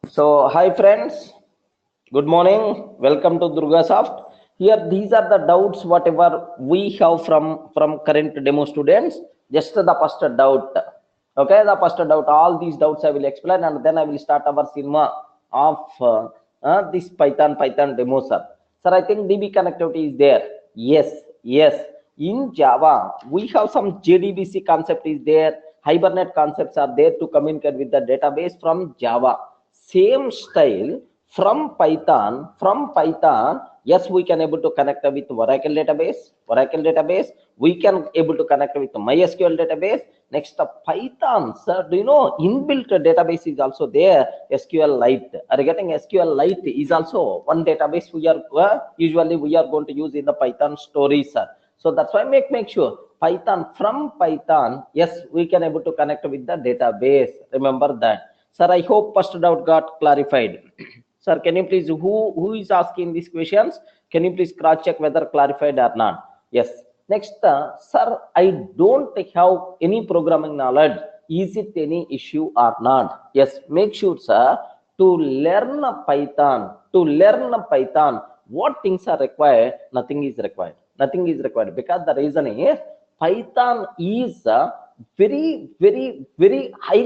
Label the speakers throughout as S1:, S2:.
S1: So, hi friends, good morning. Welcome to durgasoft. Here, these are the doubts whatever we have from current demo students. Just the first doubt. Okay, the first doubt. All these doubts I will explain, and then I will start our cinema of this Python demo, sir. Sir, I think DB connectivity is there. Yes, yes. In Java, we have some JDBC concept is there. Hibernate concepts are there to communicate with the database from Java. Same style from Python, yes, we can able to connect with Oracle database. We can able to connect with MySQL database. Next, Python, sir, do you know inbuilt database is also there? SQLite. Are you getting? SQLite is also one database we are usually we are going to use in the Python stories, sir. So that's why make sure from Python, yes, we can able to connect with the database. Remember that. Sir, I hope first doubt got clarified. Sir, can you please, who is asking these questions? Can you please cross check whether clarified or not? Yes. Next, sir, I don't have any programming knowledge. Is it any issue or not? Yes, make sure, sir, to learn Python. What things are required? Nothing is required. Nothing is required, because the reason is Python is a very high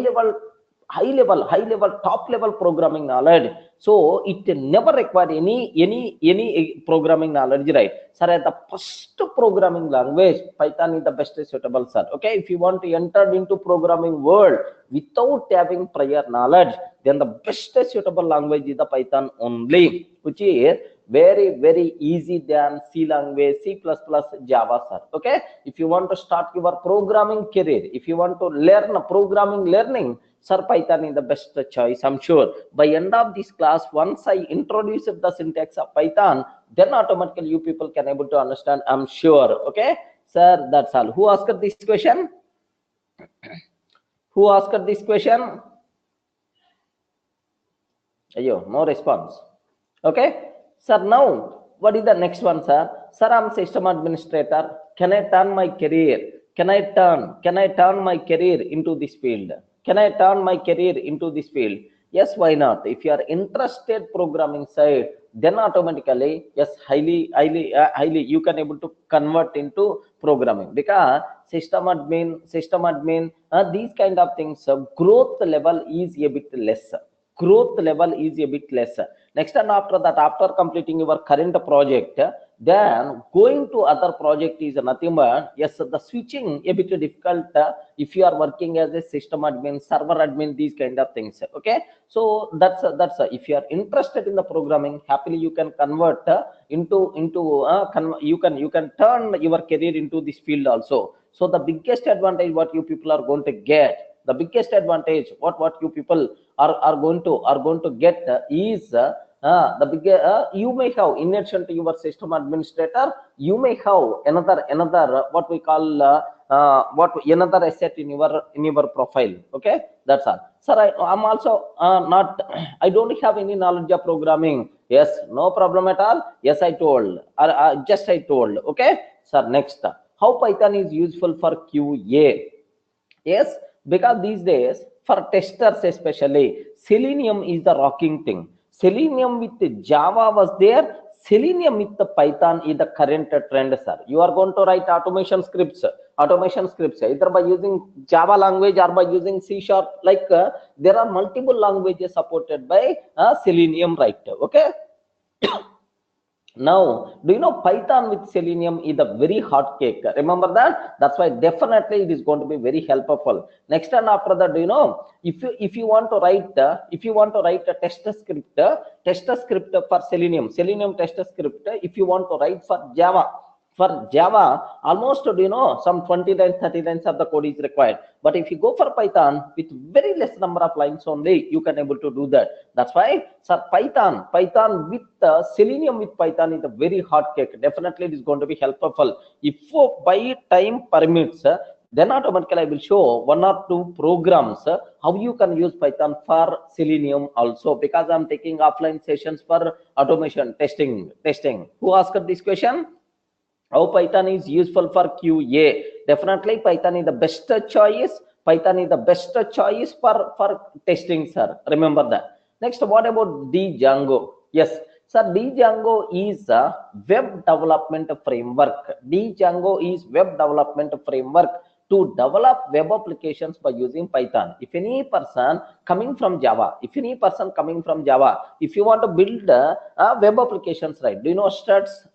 S1: level top level programming knowledge, so it never require any programming knowledge, right? Sir, at the first programming language, Python is the best suitable, sir. Okay, if you want to enter into programming world without having prior knowledge, then the best suitable language is the Python only, which is very easy than C language, C++, Java, sir. Okay, if you want to start your programming career, if you want to learn programming learning, sir, Python is the best choice, I'm sure. By end of this class, once I introduce the syntax of Python, then automatically you people can able to understand, I'm sure. Okay, sir, that's all. Who asked this question? Who asked this question? Ayo, no response. Okay, sir, now what is the next one, sir? Sir, I'm system administrator. Can I turn my career? Can I turn my career into this field? Can I turn my career into this field? Yes, why not? If you are interested programming side, then automatically, yes, highly you can able to convert into programming, because system admin, these kind of things, growth level is a bit less. Next, and after that, after completing your current project, then going to other project is nothing but, yes, the switching a bit difficult if you are working as a system admin, server admin, these kind of things. Okay, so that's if you are interested in the programming, happily you can convert you can turn your career into this field also. So the biggest advantage what you people are going to get, the biggest advantage what you people are going to get is the big you may have, in addition to your system administrator, you may have another what we call another asset in your profile. Okay, that's all, sir. I'm also not, I don't have any knowledge of programming. Yes, no problem at all. Yes, I told, just I told. Okay, sir. Next, how Python is useful for QA? Yes, because these days for testers especially, Selenium is the rocking thing. Selenium with Java was there. Selenium with the Python is the current trend, sir. You are going to write automation scripts, either by using Java language or by using C#. Like there are multiple languages supported by Selenium, right? Okay. Now, do you know Python with Selenium is a very hot cake? Remember that? That's why definitely it is going to be very helpful. Next, and after that, do you know, if you want to write a test script for Selenium test script, if you want to write for Java, almost, do you know, some 20 lines, 30 lines of the code is required. But if you go for Python, with very less number of lines only, you can able to do that. That's why, sir, Python with Selenium with Python is a very hot cake. Definitely, it is going to be helpful. If by time permits, then automatically I will show one or two programs how you can use Python for Selenium also, because I'm taking offline sessions for automation testing. Who asked this question? How Python is useful for QA? Definitely Python is the best choice. For testing, sir. Remember that. Next, what about Django? Yes, sir, Django is a web development framework. Django is web development framework to develop web applications by using Python. If any person coming from Java, if you want to build web applications, right? Do you know Struts,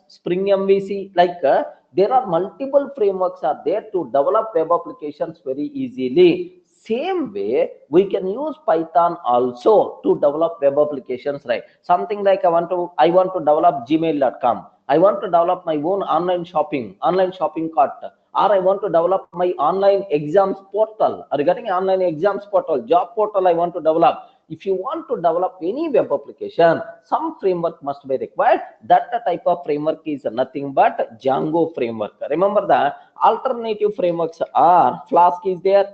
S1: Spring MVC? Like there are multiple frameworks are there to develop web applications very easily. Same way, we can use Python also to develop web applications, right? Something like I want to develop gmail.com. I want to develop my own online shopping cart, or I want to develop my online exams portal. Regarding online exams portal, job portal, I want to develop. If you want to develop any web application, some framework must be required. That type of framework is nothing but Django framework. Remember that alternative frameworks are Flask is there.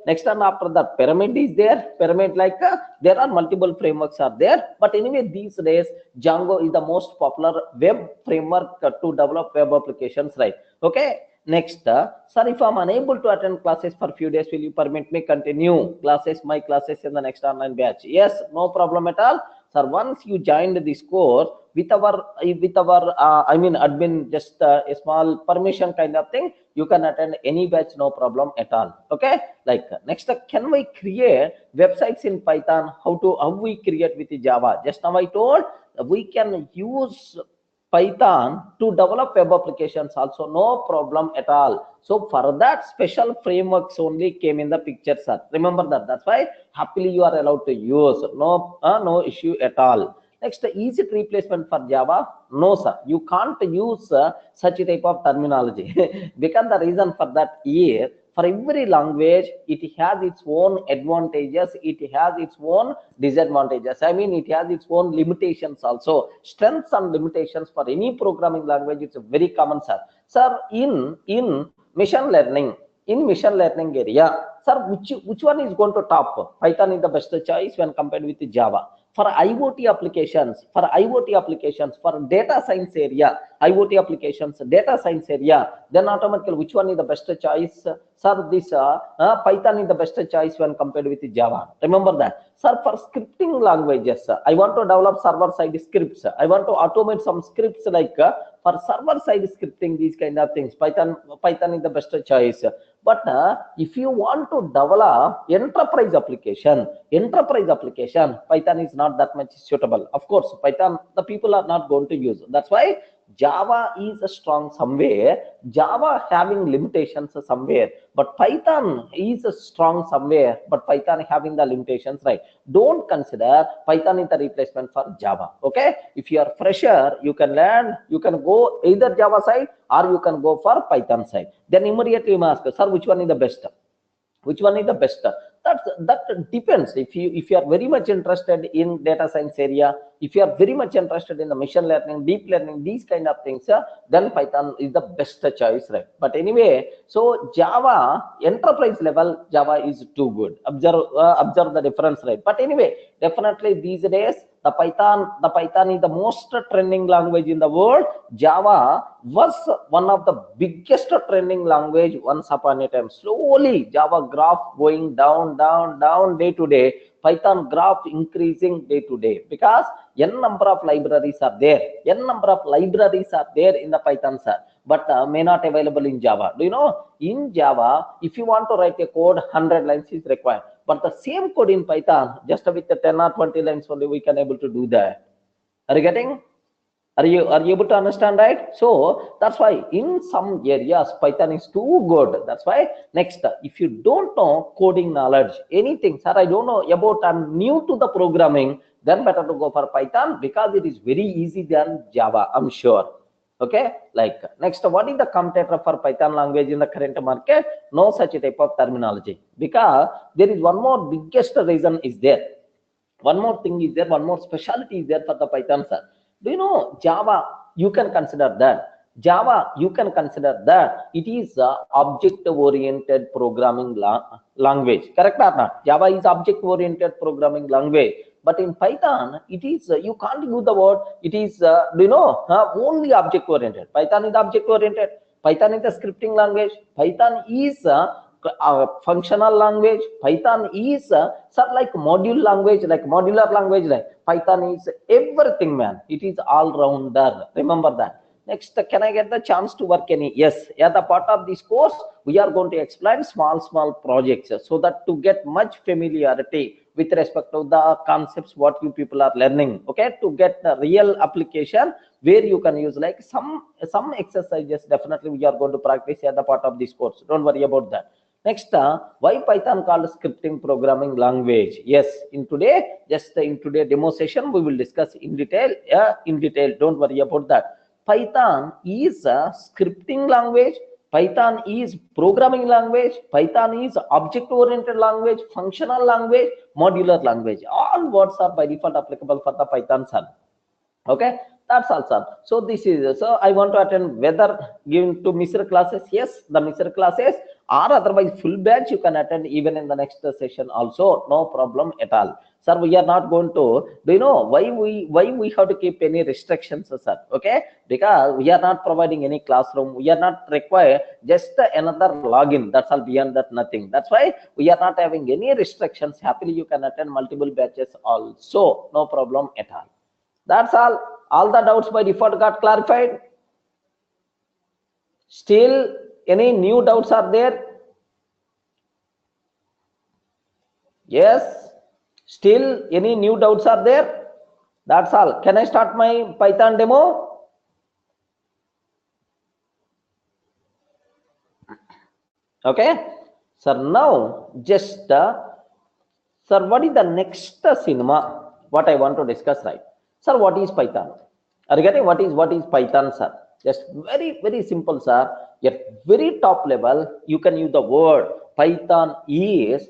S1: Next, and after that, Pyramid is there. Pyramid, like there are multiple frameworks are there. But anyway, these days Django is the most popular web framework to develop web applications, right? Okay. Next, sir, if I'm unable to attend classes for a few days, will you permit me continue my classes in the next online batch? Yes, no problem at all. Sir, once you joined this course with our admin, just a small permission kind of thing, you can attend any batch, no problem at all. Okay. Like next, can we create websites in Python? How we create with Java? Just now I told we can use Python to develop web applications also, no problem at all. So for that, special frameworks only came in the picture, sir. Remember that. That's why happily you are allowed to use. No issue at all. Next, is it replacement for Java? No, sir. You can't use such a type of terminology because the reason for that is, for every language, it has its own advantages, it has its own disadvantages. I mean, it has its own limitations also. Strengths and limitations for any programming language, it's very common, sir. Sir, in machine learning area, sir, which one is going to top? Python is the best choice when compared with Java. For IoT applications, for data science area, data science area, then automatically which one is the best choice? Sir, this Python is the best choice when compared with Java. Remember that. Sir, for scripting languages, I want to develop server-side scripts. I want to automate some scripts like for server-side scripting, these kind of things. Python is the best choice. But if you want to develop enterprise application, Python is not that much suitable. Of course, Python, the people are not going to use. That's why Java is strong somewhere, Java having limitations somewhere, but Python is strong somewhere, but Python having the limitations, right? Don't consider Python is the replacement for Java. Okay, if you are fresher, you can learn, you can go either Java side or you can go for Python side. Then immediately you ask, sir, which one is the best? That depends. If you are very much interested in data science area, if you are very much interested in the machine learning, deep learning, these kind of things, then Python is the best choice, right? But anyway, so Java enterprise level, Java is too good. Observe the difference, right? But anyway, definitely these days the Python is the most trending language in the world. Java was one of the biggest trending language once upon a time. Slowly Java graph going down day to day, Python graph increasing day to day, because n number of libraries are there in the Python, sir, but may not available in Java. Do you know, in Java, if you want to write a code, 100 lines is required, but the same code in Python, just with the 10 or 20 lines only, we can able to do that. Are you getting? Are you able to understand, right? So that's why in some areas Python is too good. That's why next, if you don't know coding knowledge, anything, sir, I don't know about, I'm new to the programming, then better to go for Python because it is very easy than Java, I'm sure. Okay, like next, what is the competitor for Python language in the current market? No such type of terminology, because there is one more biggest reason is there. One more thing is there, one more specialty is there for the Python, sir. Do you know Java? You can consider that. It is a object-oriented programming language. Correct or not? Java is object-oriented programming language. But in Python, it is, you can't use the word, it is, only object-oriented. Python is object-oriented. Python is a scripting language. Python is functional language. Python is sir, like module language, like modular language. Like Python is everything, man. It is all rounder. Remember that. Next, can I get the chance to work any? Yes, as a part of this course, we are going to explain small projects so that to get much familiarity with respect to the concepts what you people are learning. Okay, to get the real application where you can use like some exercises. Definitely, we are going to practice as a part of this course. Don't worry about that. Next, why Python called scripting programming language? Yes, in today demo session, we will discuss in detail. In detail. Don't worry about that. Python is a scripting language. Python is programming language. Python is object-oriented language, functional language, modular language. All words are by default applicable for the Python sir. Okay, that's all sir. So this is, so I want to attend whether given to Mr. classes. Yes, the Mr. classes, or otherwise full batch you can attend even in the next session also, no problem at all. Sir, we are not going to, do you know why we have to keep any restrictions, sir? Okay, because we are not providing any classroom, we are not require just another login. That's all, beyond that nothing. That's why we are not having any restrictions. Happily you can attend multiple batches also, no problem at all. That's all. All the doubts by default got clarified. Still any new doubts are there? Yes. Still any new doubts are there? That's all. Can I start my Python demo? Okay. Sir, now just sir, what is the next cinema? What I want to discuss, right? Sir, what is Python? Are you getting what is Python, sir? Just very simple, sir. At very top level, you can use the word Python is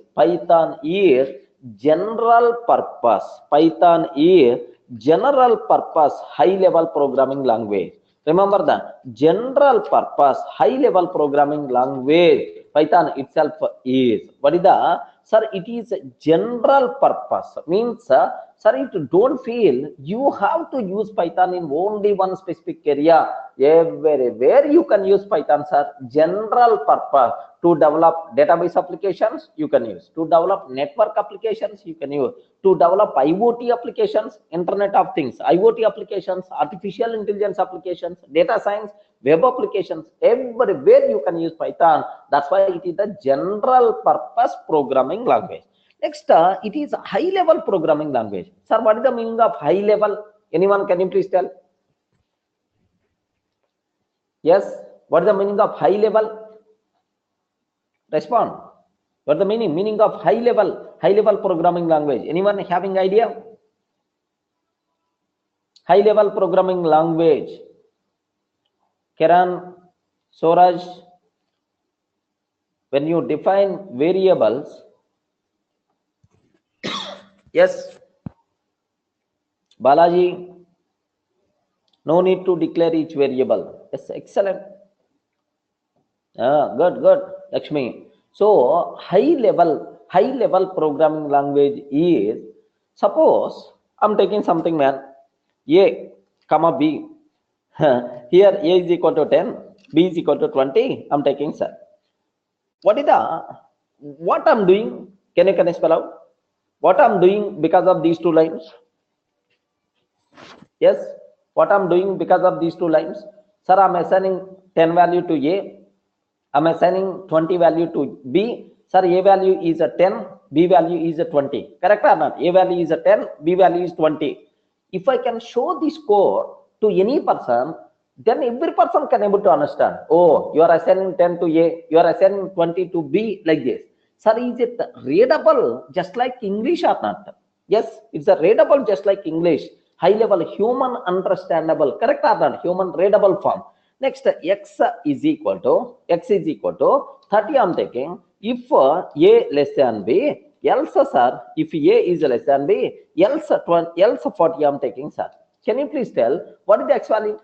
S1: general purpose. Python is general purpose high level programming language. Remember that general purpose high level programming language Python itself is. What is the, sir? It is general purpose. Means sir, it don't feel you have to use Python in only one specific area. Everywhere you can use Python, sir. General purpose. To develop database applications, you can use. To develop network applications, you can use. To develop IoT applications, Internet of Things, IoT applications, artificial intelligence applications, data science, web applications, everywhere you can use Python. That's why it is the general purpose programming language. Next, it is a high level programming language. Sir, what is the meaning of high level? Anyone, can you please tell? Yes, what is the meaning of high level? Respond. What is the meaning of high level programming language? Anyone having idea? High level programming language. Kiran, Suraj, when you define variables, yes, Balaji, no need to declare each variable. Yes, excellent. Good, Lakshmi. So high level programming language is, suppose I'm taking something, man, A, comma B. Here A is equal to 10, B is equal to 20. I'm taking, sir. What I'm doing? Can you spell out what I'm doing because of these two lines? Yes, what I'm doing because of these two lines? Sir, I'm assigning 10 value to A. I'm assigning 20 value to B. Sir, A value is a 10, B value is a 20. Correct or not? A value is a 10, B value is 20. If I can show this code to any person, then every person can able to understand. Oh, you are assigning 10 to A, you are assigning 20 to B, like this. Sir, is it readable just like English or not? Yes, it's a readable just like English. High level, human understandable. Correct or not? Human readable form. Next, x is equal to 30. I'm taking if A less than B, else sir, if A is less than B, else 40. I'm taking, sir. Can you please tell what is the x value?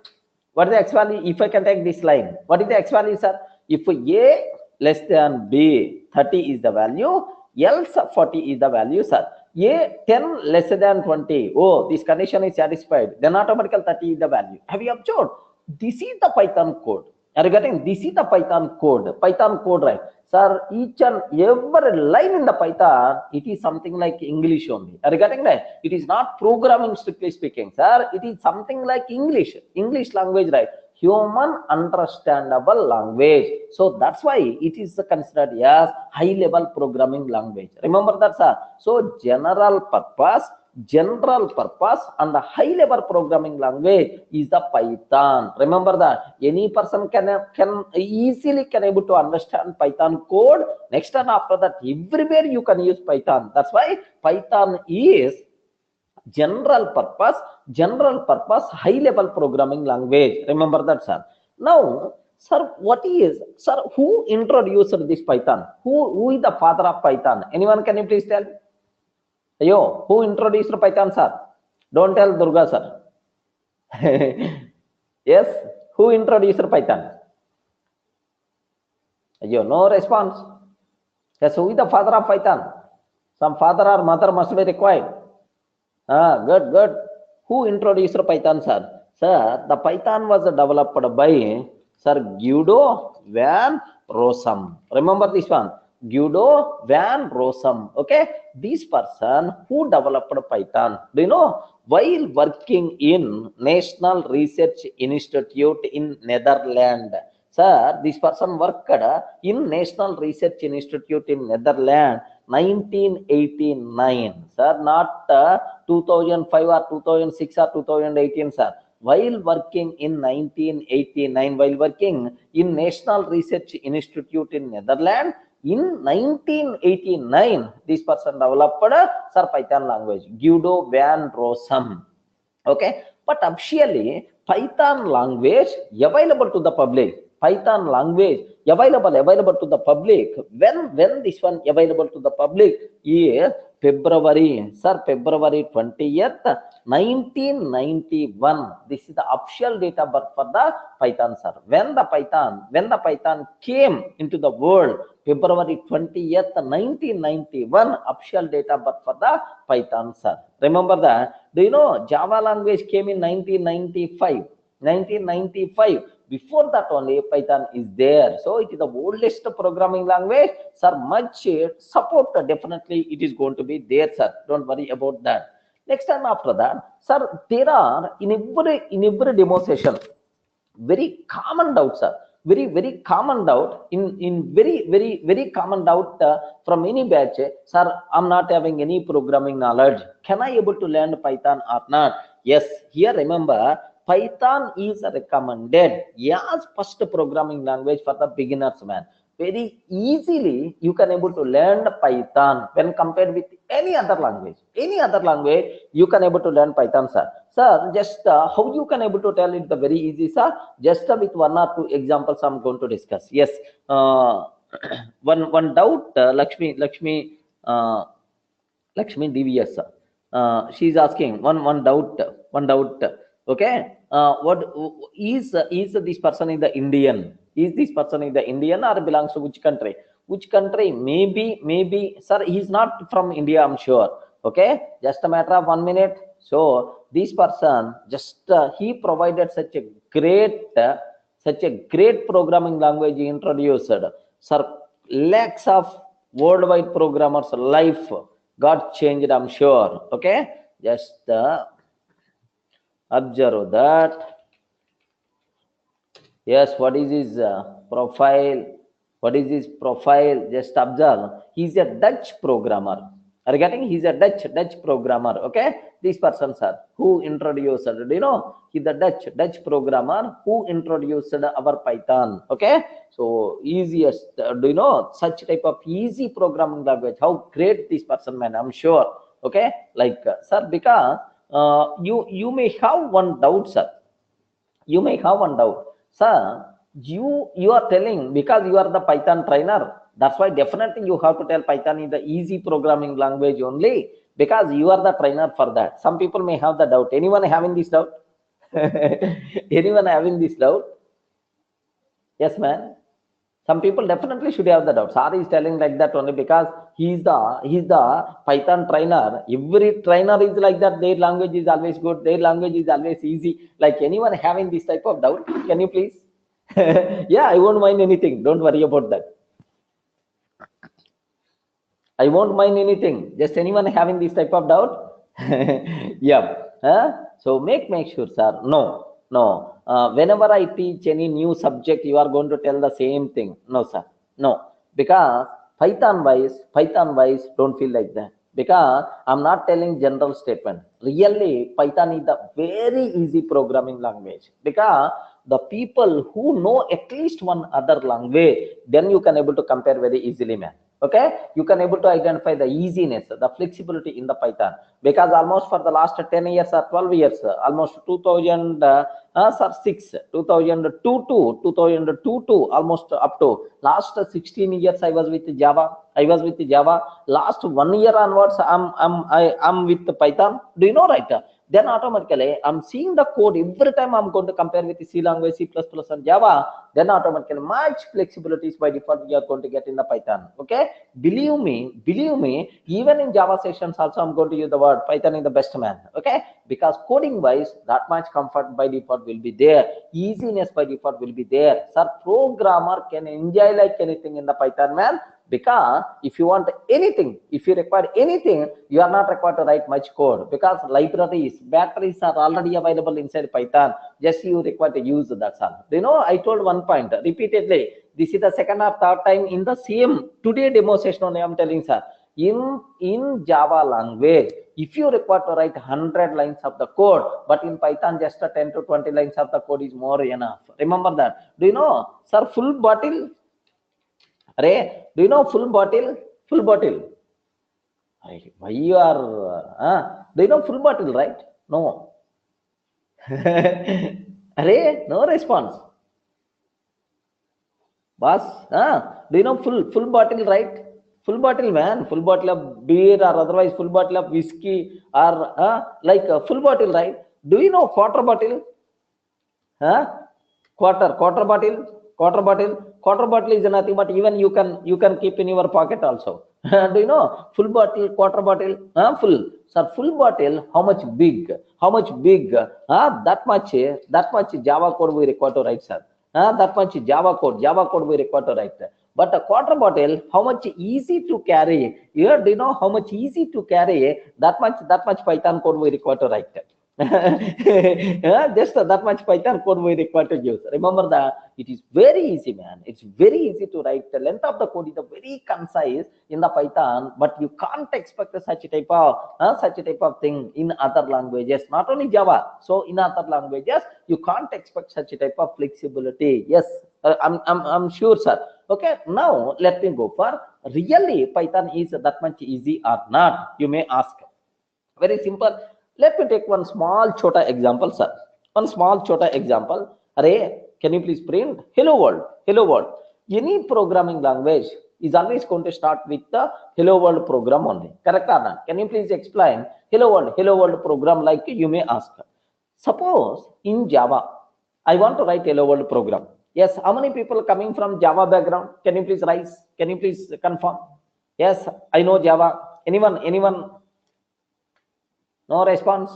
S1: What is the x value? If I can take this line, what is the x value, sir? If A less than B, 30 is the value, else 40 is the value, sir. A 10 less than 20. Oh, this condition is satisfied. Then automatically 30 is the value. Have you observed? This is the Python code. Are you getting? This is the Python code. Python code, right? Sir, each and every line in the Python, it is something like English only. Are you getting that? It is not programming strictly speaking, sir. It is something like English language, right? Human understandable language. So that's why it is considered as high level programming language. Remember that, sir. So general purpose and the high level programming language is the Python. Remember that any person can easily able to understand Python code. Next and after that, everywhere you can use Python. That's why Python is general purpose high level programming language. Remember that, sir. Now, sir, who introduced this Python? Who is the father of Python? Anyone, can you please tell? Ayo, who introduced Python, sir? Don't tell Durga, sir. Yes, who introduced Python? Ayo, no response. Yes, who is the father of Python? Some father or mother must be required. Good. Who introduced Python, sir? Sir, the Python was developed by Sir Guido van Rossum. Remember this one? Guido van Rossum. Okay, this person who developed Python, do you know, while working in National Research Institute in Netherlands. Sir, this person worked in National Research Institute in Netherlands 1989. Sir, not 2005 or 2006 or 2018, sir. While working in 1989, while working in National Research Institute in Netherlands, in 1989, this person developed Sir Python language, Guido van Rossum. Okay, but officially Python language available to the public. Python language available to the public. When this one available to the public is February 20th, 1991. This is the official date of birth for the Python, sir. When the Python came into the world, February 20th, 1991, official date of birth for the Python, sir. Remember that? Do you know Java language came in 1995? 1995. Before that only Python is there. So it is the oldest programming language, sir. Much support, definitely it is going to be there, sir. Don't worry about that. Next time after that, sir, there are in every demo session very common doubts, sir. Very common doubt very common doubt from any batch. Sir, I'm not having any programming knowledge. Can I able to learn Python or not? Yes, here remember, Python is recommended as first programming language for the beginners, man. Very easily you can able to learn Python when compared with any other language. Any other language you can able to learn Python, sir. Sir, just how you can able to tell it the very easy, sir? Just with one or two examples I'm going to discuss. Yes, one doubt, Lakshmi DVS. She's asking one doubt. Okay, what is this person in the Indian? Is this person in the Indian or belongs to which country? Which country? Maybe, sir, he's not from India, I'm sure. Okay, just a matter of 1 minute. So this person just he provided such a great programming language he introduced. Sir, lakhs of worldwide programmers' life got changed, I'm sure. Okay, just observe that. Yes, what is his profile? What is his profile? Just observe. He's a Dutch programmer. Are you getting? He's a Dutch programmer. Okay, this person, sir, who introduced, do you know, he's the Dutch programmer who introduced our Python. Okay, so easiest, do you know, such type of easy programming language, how great this person, man, I'm sure. Okay, like sir, because you may have one doubt, sir. You may have one doubt, sir. You are telling because you are the Python trainer. That's why definitely you have to tell Python is the easy programming language only, because you are the trainer for that. Some people may have the doubt. Anyone having this doubt? Anyone having this doubt? Yes, man. Some people definitely should have the doubt. Sari is telling like that only because he's the Python trainer. Every trainer is like that. Their language is always good. Their language is always easy. Like anyone having this type of doubt, can you please? Yeah, I won't mind anything. Don't worry about that. I won't mind anything. Just anyone having this type of doubt? Yeah. So make sure, sir. No, no. Whenever I teach any new subject, you are going to tell the same thing. No, sir. No. Because Python wise, don't feel like that. Because I'm not telling general statement. Really, Python is the very easy programming language. Because the people who know at least one other language, then you can able to compare very easily, man. Okay, you can able to identify the easiness, the flexibility in the Python, because almost for the last 10 years or 12 years, almost 2006 2002 to 2002 to almost up to last 16 years I was with Java. Last 1 year onwards I'm with the Python. Do you know, right? Then automatically I'm seeing the code every time I'm going to compare with the C language, C++, and Java. Then automatically much flexibilities by default we are going to get in the Python. Okay, believe me, even in Java sessions also I'm going to use the word Python is the best, man. Okay, because coding wise that much comfort by default will be there, easiness by default will be there. Sir, programmer can enjoy like anything in the Python, man. Because if you want anything, if you require anything, you are not required to write much code, because batteries are already available inside Python. Just you require to use, that's all. You know, I told one point repeatedly. This is the second or third time in the same today demo session only I'm telling, sir. In Java language, if you require to write 100 lines of the code, but in Python just 10 to 20 lines of the code is more enough. Remember that. Do you know, sir, full bottle? Array, do you know full bottle? Full bottle. Why you are? Do you know full bottle, right? No. Array, no response. Boss, do you know full bottle, right? Full bottle, man. Full bottle of beer or otherwise full bottle of whiskey or like a full bottle, right? Do you know quarter bottle? Huh? Quarter bottle is nothing but even you can keep in your pocket also. Do you know full bottle, quarter bottle? Full. Sir, full bottle, how much big? How much big? That much Java code we require to write, sir. That much Java code we require to write. But a quarter bottle, how much easy to carry? Here, do you know how much easy to carry? That much Python code we require to write. Just that much Python code we require to use. Remember that it is very easy, man. It's very easy to write. The length of the code is very concise in the Python, but you can't expect such a type of thing in other languages. Not only Java, so in other languages you can't expect such a type of flexibility. Yes, I'm sure, sir. Okay, now let me go for really Python is that much easy or not? You may ask. Very simple. Let me take one small chota example, sir. One small chota example. Array, can you please print hello world? Hello world. Any programming language is always going to start with the hello world program only. Correct or not? Can you please explain hello world program like you may ask? Suppose in Java, I want to write hello world program. Yes, how many people coming from Java background? Can you please rise? Can you please confirm? Yes, I know Java. Anyone? No response.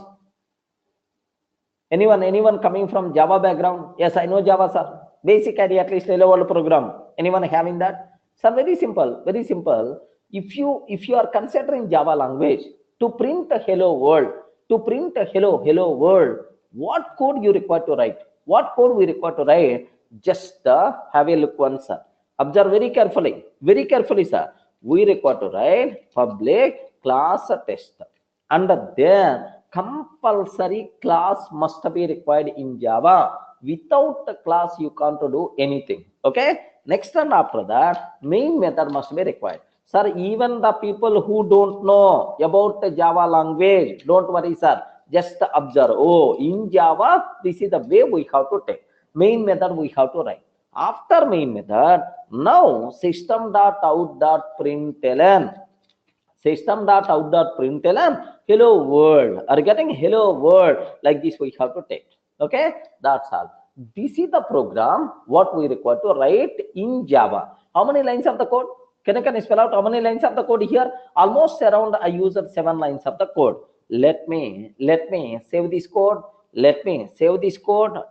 S1: Anyone coming from Java background? Yes, I know Java, sir. Basic idea, at least hello world program. Anyone having that? Sir, very simple. Very simple. If you are considering Java language to print a hello world, hello world, what code you require to write? What code we require to write? Just have a look once, sir. Observe very carefully, sir. We require to write public class test. And then compulsory class must be required in Java. Without the class you can't do anything. Okay, next and after that main method must be required. Sir, even the people who don't know about the Java language, don't worry, sir. Just observe. Oh, in Java this is the way we have to take. Main method we have to write. After main method, now system.out.println hello world. Are you getting hello world? Like this we have to take. Okay, that's all. This is the program what we require to write in Java. How many lines of the code? Can I spell out how many lines of the code here? Almost around I used 7 lines of the code. Let me save this code.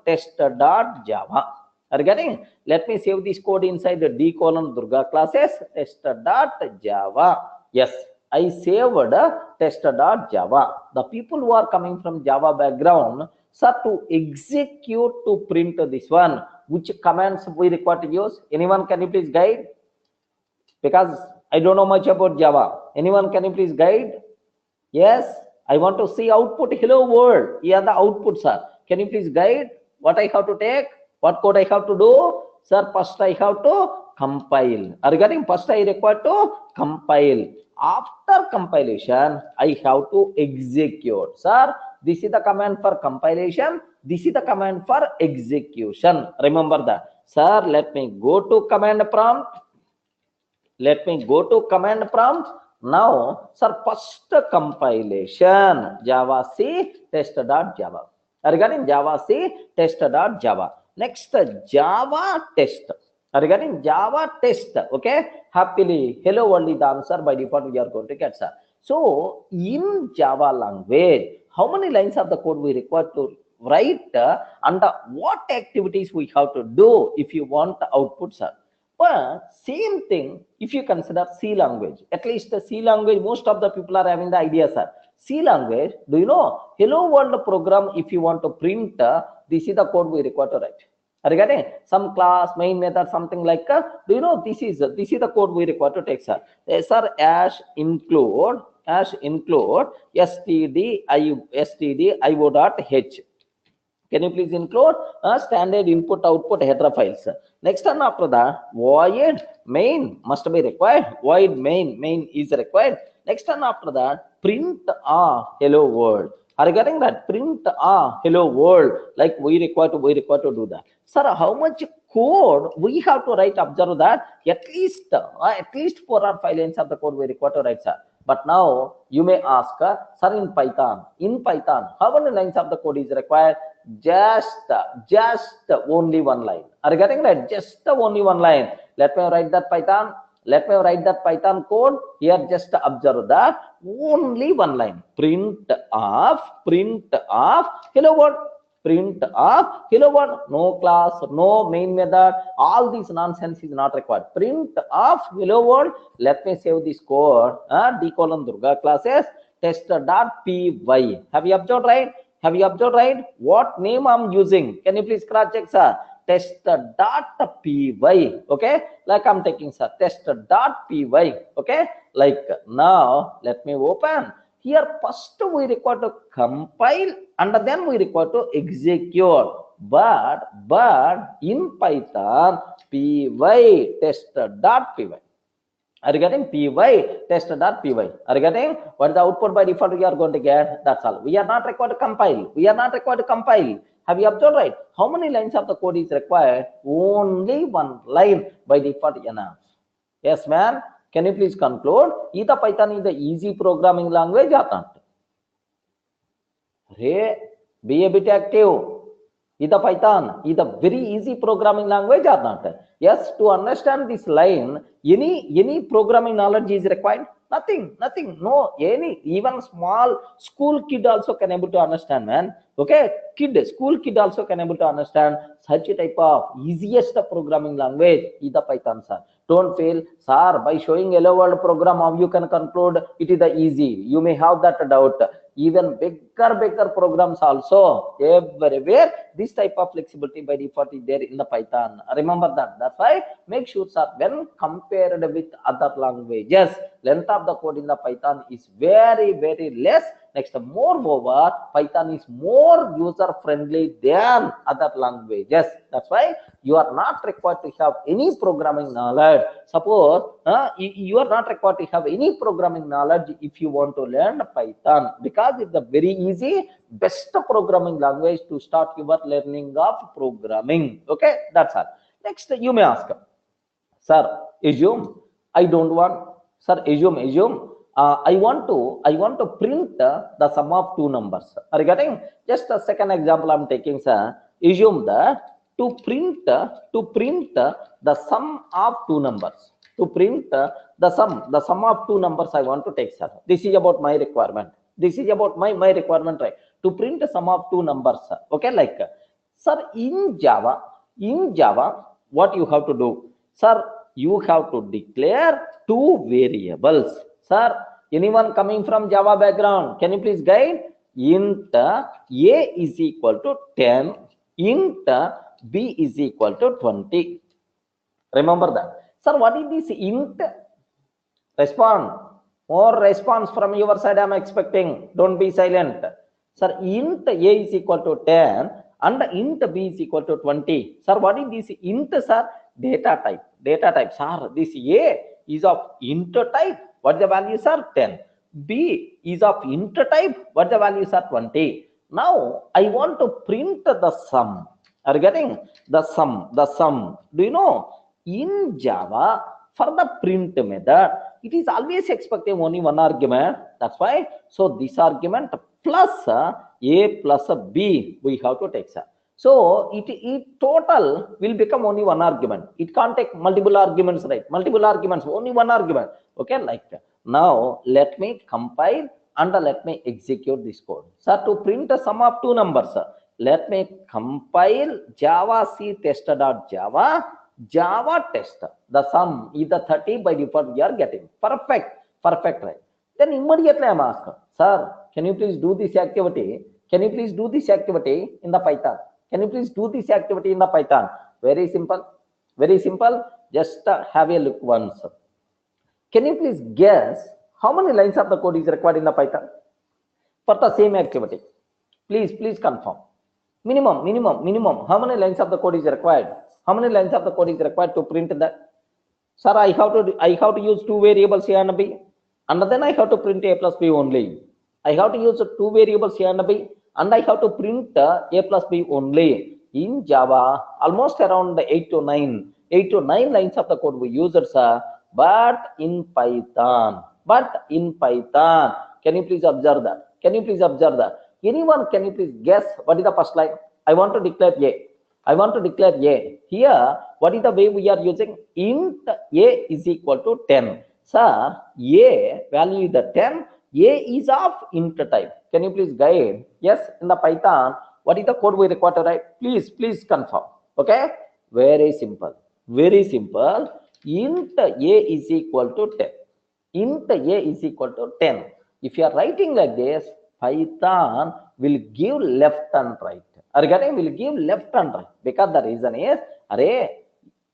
S1: Test.java. Are you getting? Let me save this code inside the d:/durga classes test.java. Yes, I saved test.java. The people who are coming from Java background, sir, to execute to print this one, which commands we require to use? Anyone can you please guide? Because I don't know much about Java. Anyone can you please guide? Yes, I want to see output. Hello world. Here the output, sir. Can you please guide what I have to take? What code I have to do? Sir, first I have to compile. Are you getting? First I require to compile. After compilation, I have to execute. Sir, this is the command for compilation. This is the command for execution. Remember that. Sir, let me go to command prompt. Let me go to command prompt. Now, sir, first compilation, Java C test.java. Regarding Java C test.java. Next, Java test. Regarding Java test, okay? Happily, hello world is the answer. By default, we are going to get, sir. So, in Java language, how many lines of the code we require to write and what activities we have to do if you want the output, sir? But same thing, if you consider C language, at least the C language, most of the people are having the idea, sir. C language, do you know, hello world program, if you want to print, this is the code we require to write. Are you getting? Some class, main method, something like, do you know, this is the code we require to take, sir. Sir, as include stdio.h. Can you please include standard input output header files? Next one after that, void main must be required. Void main is required. Next one after that, print hello world. Are you getting that? Print hello world. Like we require to do that. Sir, how much code we have to write? Observe that at least 4 or 5 lines of the code we require to write, sir. But now you may ask, sir, in Python, how many lines of the code is required? Just only 1 line. Are you getting that? Just only 1 line. Let me write that Python. Let me write that Python code. Here, just observe that only 1 line. Print of hello world. Print of hello world. No class, no main method. All this nonsense is not required. Print of hello world. Let me save this code. D:/Durga classes test.py. Have you observed right? Have you observed right? What name I'm using? Can you please cross check, sir? Test.py. Okay, like I'm taking, sir, test.py. Okay, like now let me open. Here first we require to compile and then we require to execute. But in Python, py test.py. Are you getting? Py test.py. Are you getting? What is the output by default we are going to get? That's all. We are not required to compile. Have you observed right? How many lines of the code is required? Only 1 line by default enough. Yes, man. Can you please conclude? Either Python is the easy programming language or not? Hey, be a bit active. Either Python is a very easy programming language or not? Yes, to understand this line, any programming knowledge is required? Nothing. No, even small school kid also can able to understand, man. Okay, school kid also can able to understand such a type of easiest programming language is the Python, sir. Don't feel, sir, by showing hello world program, how you can conclude it is the easy. You may have that doubt. Even bigger programs also, everywhere, this type of flexibility by default is there in the Python. Remember that. That's why make sure, sir, when compared with other languages, length of the code in the Python is very less. Next, moreover, Python is more user friendly than other languages. That's why you are not required to have any programming knowledge. Suppose you are not required to have any programming knowledge if you want to learn Python, because it's a very easy, best programming language to start your learning of programming. Okay, that's all. Next, you may ask, sir, assume I don't want, sir, assume I want to print the sum of 2 numbers. Are you getting? Just a second example I'm taking, sir. Assume that to print the sum of 2 numbers. To print the sum of 2 numbers I want to take, sir. This is about my requirement. This is about my requirement, right? To print the sum of 2 numbers, sir. Okay, like, sir, in Java, In Java, what you have to do? Sir, you have to declare two variables. Sir, anyone coming from Java background, can you please guide? Int A is equal to 10, int B is equal to 20. Remember that. Sir, what is this int? Respond. More response from your side I am expecting. Don't be silent. Sir, int A is equal to 10 and int B is equal to 20. Sir, what is this int, sir? Data type. Data type. Sir, this A is of int type. What the values are? 10. B is of int type. What the values are? 20. Now, I want to print the sum. Are you getting? The sum. The sum. Do you know? In Java, for the print method, it is always expecting only one argument. That's why. So this argument plus A plus B we have to take, sir. So it total will become only one argument. It can't take multiple arguments, right? Multiple arguments, only one argument. Okay, like that. Now let me compile and let me execute this code. Sir, to print a sum of two numbers, sir, let me compile javac test.java. Java test. The sum is the 30 by default we are getting. Perfect. Perfect, right? Then immediately I am asked, sir, can you please do this activity? Can you please do this activity in the Python? Can you please do this activity in the Python? Very simple. Very simple. Just have a look once. Can you please guess how many lines of the code is required in the Python for the same activity? Please confirm. Minimum. How many lines of the code is required? How many lines of the code is required to print that? Sir, I have to use two variables A and B, and then I have to print A plus B only. I have to use two variables A and B, and I have to print A plus B only. In Java, almost around 8 to 9 lines of the code we use it, sir. But in Python, can you please observe that? Can you please observe that? Anyone, can you please guess what is the first line? I want to declare A. I want to declare A. Here, what is the way we are using? Int A is equal to 10. Sir, A value is the 10. A is of int type. Can you please guide? Yes, in the Python, what is the code we require to write? Please confirm. Okay? Very simple. Very simple. Int A is equal to 10. Int A is equal to 10. If you are writing like this, Python will give left and right. Are you getting? Will give left and right, because the reason is,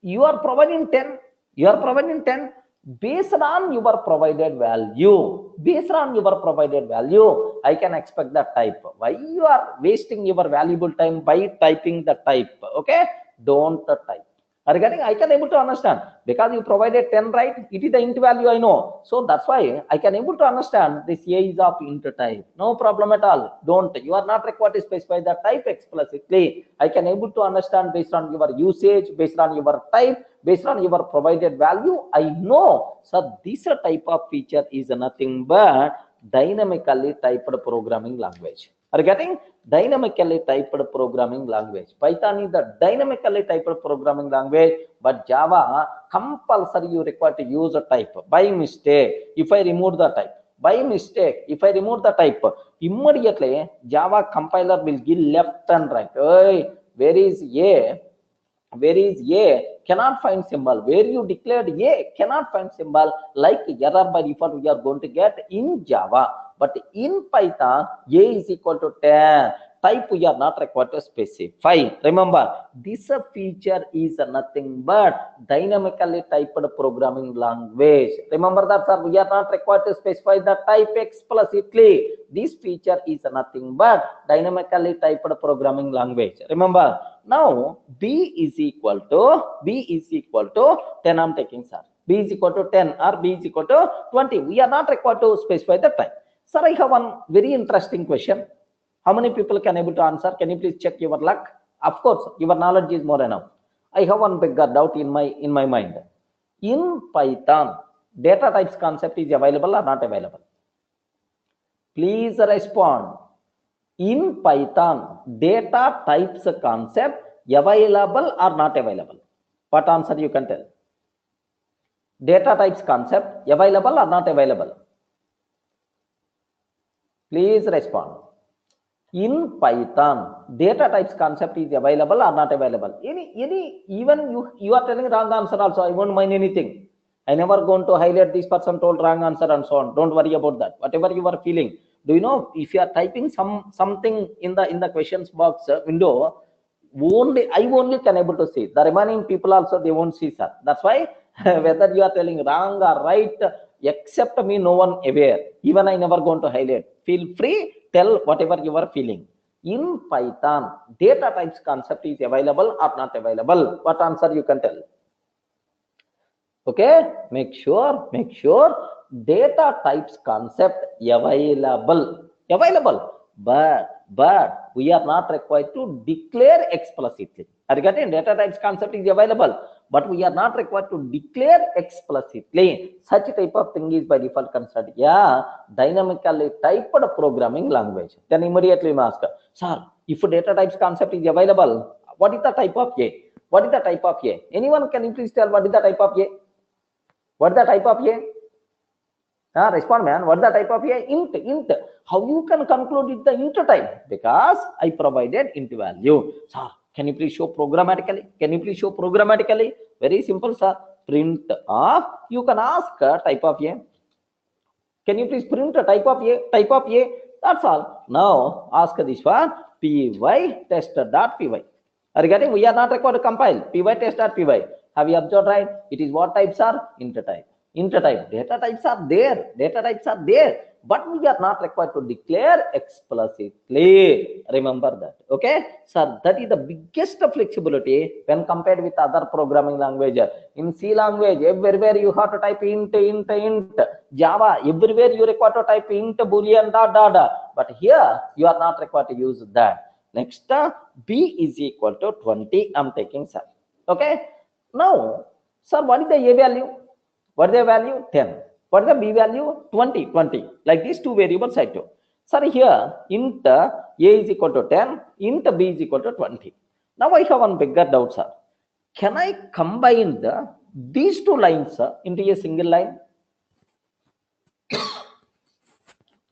S1: you are providing 10. You are providing 10 based on your provided value. Based on your provided value, I can expect the type. Why you are wasting your valuable time by typing the type? Okay, don't type. Are you getting? I can able to understand, because you provided 10, right? It is the int value, I know. So that's why I can able to understand this A is of int type. No problem at all. Don't. You are not required to specify the type explicitly. I can able to understand based on your usage, based on your type, based on your provided value. I know. So this type of feature is nothing but dynamically typed programming language. Are you getting? Dynamically typed programming language. Python is the dynamically typed programming language, but Java compulsory you require to use a type. By mistake, if I remove the type, immediately Java compiler will give left and right. Hey, where is A? Where is A? Cannot find symbol. Where you declared A, cannot find symbol. Like error by default we are going to get in Java. But in Python, A is equal to 10. Type we are not required to specify. Remember, this feature is nothing but dynamically typed programming language. Remember that, sir, we are not required to specify the type explicitly. This feature is nothing but dynamically typed programming language. Remember, now B is equal to 10. I'm taking, sir. B is equal to 10 or B is equal to 20. We are not required to specify the type. Sir, I have one very interesting question. How many people can able to answer? Can you please check your luck? Of course, your knowledge is more enough. I have one bigger doubt in my mind. In Python, data types concept is available or not available? Please respond. In Python, data types concept available or not available? What answer you can tell? Data types concept available or not available? Please respond. In Python, data types concept is available or not available? Even you are telling wrong answer also, I won't mind anything. I never going to highlight this person told wrong answer and so on. Don't worry about that. Whatever you are feeling, do you know, if you are typing something in the questions box window, I only can able to see. The remaining people also, they won't see, sir. That's why whether you are telling wrong or right, except me, no one aware. Even I never going to highlight. Feel free, tell whatever you are feeling. In Python, data types concept is available or not available? What answer you can tell? Okay, make sure data types concept available, but we are not required to declare explicitly. Are you getting? Data types concept is available, but we are not required to declare explicitly. Such type of thing is by default considered dynamically typed programming language. Then immediately you ask, sir, if data types concept is available, what is the type of A? What is the type of A? Anyone can you please tell what is the type of A? What is the type of A? Respond, man. What is the type of A? Int. How you can conclude it the int type? Because I provided int value. Sir, can you please show programmatically? Can you please show programmatically? Very simple, sir. Print of, you can ask type of A. Can you please print a type of A? Type of A. That's all. Now ask this one. Py test.py. Are you getting? We are not required to compile. Py test.py. Have you observed, right? It is what types are? Int type. Data types are there. But we are not required to declare explicitly. Remember that. Okay? Sir, that is the biggest flexibility when compared with other programming language. In C language, everywhere you have to type int. Java, everywhere you require to type int, boolean, But here, you are not required to use that. Next, b is equal to 20. I'm taking, sir. Okay? Now, sir, what is the A value? What is the value? 10. What is the B value? 20. Like these two variables I took. Sir, here, int A is equal to 10, int B is equal to 20. Now I have one bigger doubt, sir. Can I combine these two lines into a single line?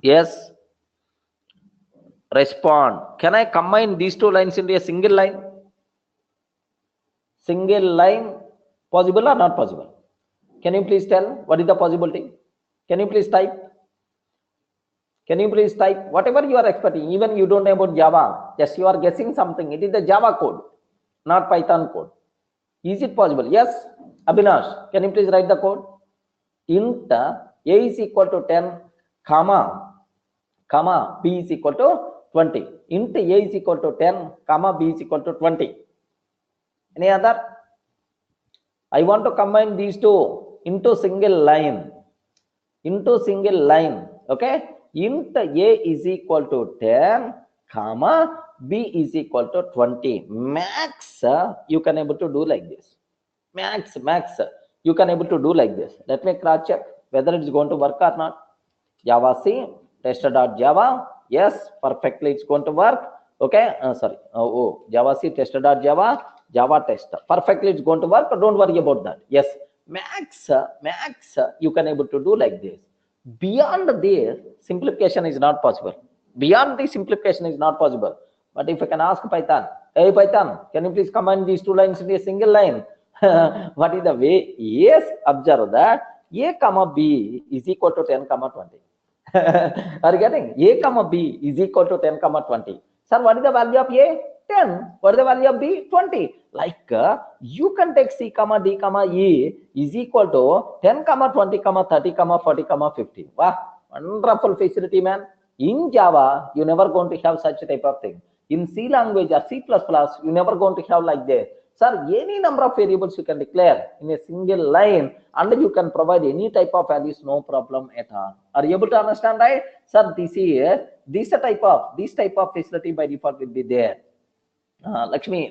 S1: Yes. Respond. Can I combine these two lines into a single line? Single line, possible or not possible? Can you please tell what is the possibility? Can you please type? Whatever you are expecting, even you don't know about Java, just you are guessing something. It is the Java code, not Python code. Is it possible? Yes. Abhinash, can you please write the code? Int A is equal to 10, comma, B is equal to 20. Int A is equal to 10, comma, B is equal to 20. Any other? I want to combine these two into single line. Okay? Int A is equal to 10, comma, B is equal to 20. Max, you can able to do like this. Max, you can able to do like this. Let me cross check whether it is going to work or not. Java C, tester.java. Yes, perfectly it's going to work. Okay, Java C, tester.java. Java test. Perfectly it's going to work, but don't worry about that. Yes, max, you can able to do like this. Beyond this, simplification is not possible. But if I can ask Python, hey Python, can you please combine these two lines into a single line? What is the way? Yes, observe that A comma B is equal to 10 comma 20. Are you getting? A comma B is equal to 10 comma 20. Sir, what is the value of A? 10. What is the value of B? 20. Like you can take C comma D comma E is equal to 10 comma 20 comma 30 comma 40 comma 50. Wow, wonderful facility, man. In Java, you never going to have such type of thing. In C language or C++, you never going to have like this. Sir, any number of variables you can declare in a single line and you can provide any type of values, no problem at all. Are you able to understand, right? Sir, this type of facility by default will be there. Lakshmi,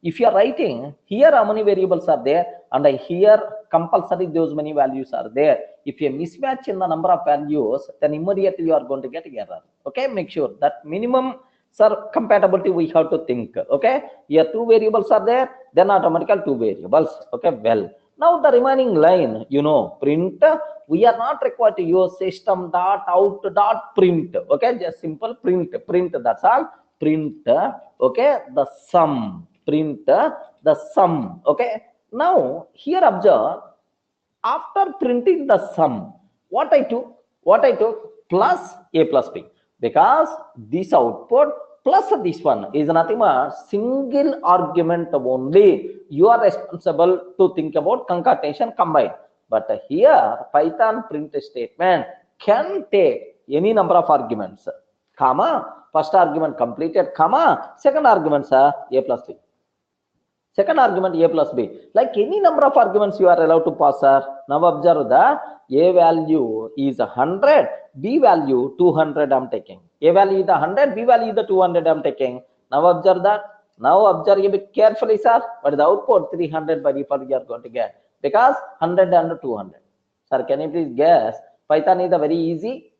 S1: if you are writing here, how many variables are there, and here compulsory those many values are there. If you mismatch in the number of values, then immediately you are going to get error. Okay, make sure that minimum, sir, compatibility we have to think. Okay, here two variables are there, then automatically two variables. Okay, well, Now the remaining line, print, we are not required to use system.out.print. Okay, just simple print, that's all. Print, okay, the sum, print the sum. Okay, now here observe, after printing the sum, what I took plus a plus b, because this output plus this one is nothing but single argument only. You are responsible to think about concatenation, combine. But here Python print statement can take any number of arguments, comma, first argument completed, comma, second argument a plus b, second argument a plus b, like any number of arguments you are allowed to pass, sir. Now observe the a value is 100, b value 200 I'm taking. A value is the 100, b value is the 200 I'm taking. Now observe that. Now observe a bit carefully, sir. What is the output? 300 by default you are going to get, because 100 and 200. Sir, can you please guess? Python is a very easy.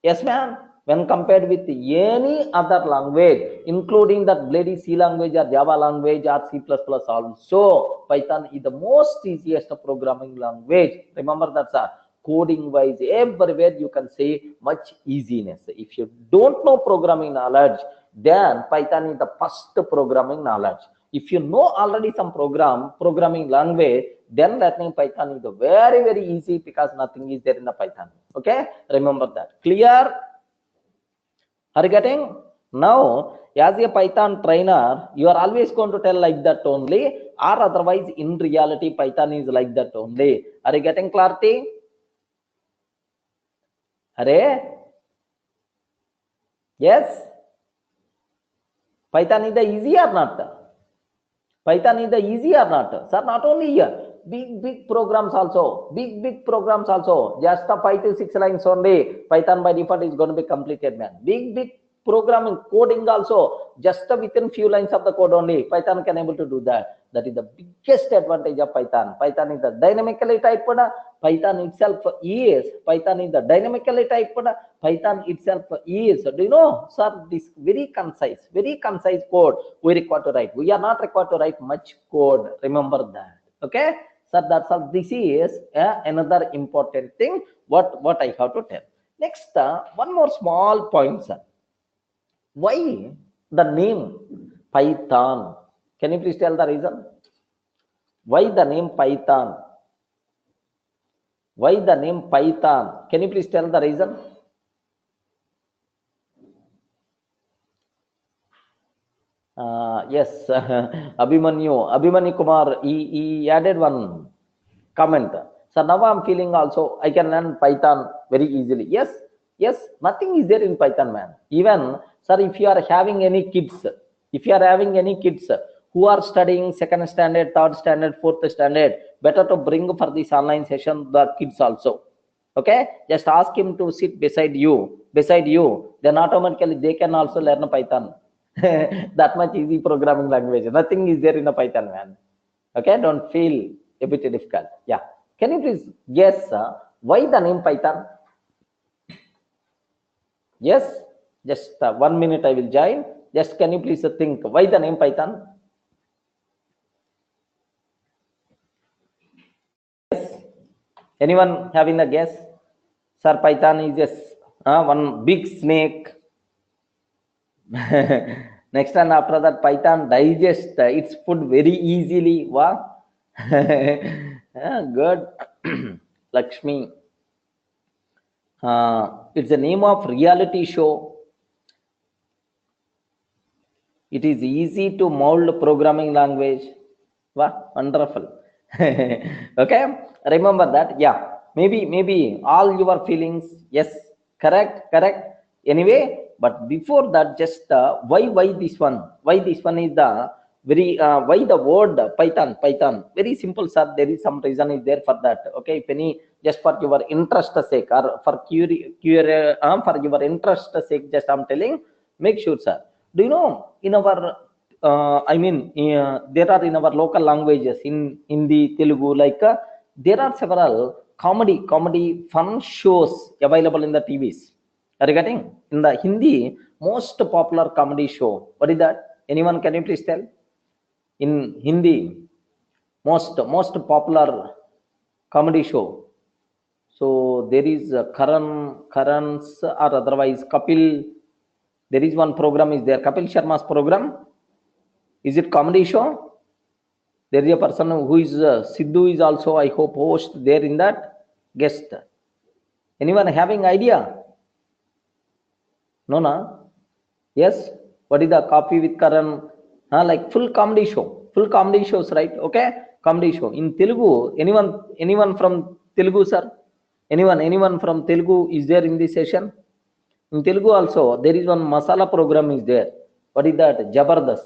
S1: Yes, ma'am. When compared with any other language, including that bloody C language or Java language or C++ also, Python is the most easiest programming language. Remember that, sir. Coding wise, everywhere you can say much easiness. If you don't know programming knowledge, then Python is the first programming knowledge. If you know already some programming language, then learning Python is very, very easy, because nothing is there in the Python. Okay, remember that. Clear? Are you getting? Now, as a Python trainer, you are always going to tell like that only, or otherwise in reality Python is like that only. Are you getting clarity? Are? Yes? Python is the easy or not? Python is the easy or not? Sir, not only here, big programs also, big programs also, just the 5 to 6 lines only, Python by default is going to be completed, man. Big programming, coding also, just within few lines of the code only, Python can able to do that. That is the biggest advantage of Python. Python is the dynamically typed. Python itself is the dynamically typed. Python itself is, do you know, sir, this very concise code we require to write. We are not required to write much code. Remember that. Okay, sir, that's all. This is another important thing what I have to tell. Next, one more small point, sir. Why the name Python? Can you please tell the reason? Why the name Python? Why the name Python? Can you please tell the reason? Yes, Abhimanyu Kumar, he added one comment. So now I'm feeling also I can learn Python very easily. Yes, nothing is there in Python, man. Even, sir, if you are having any kids, who are studying 2nd standard, 3rd standard, 4th standard, better to bring for this online session the kids also. Okay, just ask him to sit beside you, then automatically they can also learn Python. That much easy programming language. Nothing is there in a Python, man. Okay, don't feel a bit difficult. Yeah, can you please guess why the name Python? Yes, just 1 minute I will join. Just can you please think why the name Python? Yes, anyone having a guess? Sir, Python is just one big snake. Next time after that, Python digests its food very easily. Wow. Good. Lakshmi. It's the name of reality show. It is easy to mold programming language. Wow, wonderful. Okay, remember that. Yeah, maybe all your feelings. Yes, correct. Anyway, but before that, just why this one? Why this one is the very why the word Python? Very simple, sir. There is some reason is there for that. Okay, if any, just for your interest sake or for for your interest sake, just I'm telling. Make sure, sir. Do you know in our there are in our local languages, in Hindi, Telugu, like there are several comedy fun shows available in the TVs. Are you getting? In the Hindi, most popular comedy show, what is that? Anyone, can you please tell? In Hindi, most popular comedy show. So there is Karan's or otherwise Kapil. There is one program is there, Kapil Sharma's program. Is it comedy show? There is a person who is Sidhu is also, I hope, host there in that guest. Anyone having idea? No, na? Yes. What is the Coffee with Karan? Like full comedy show. Full comedy shows, right? Okay. Comedy show in Telugu. Anyone from Telugu, sir? Anyone from Telugu is there in this session? In Telugu also, there is one masala program is there. What is that? Jabardast.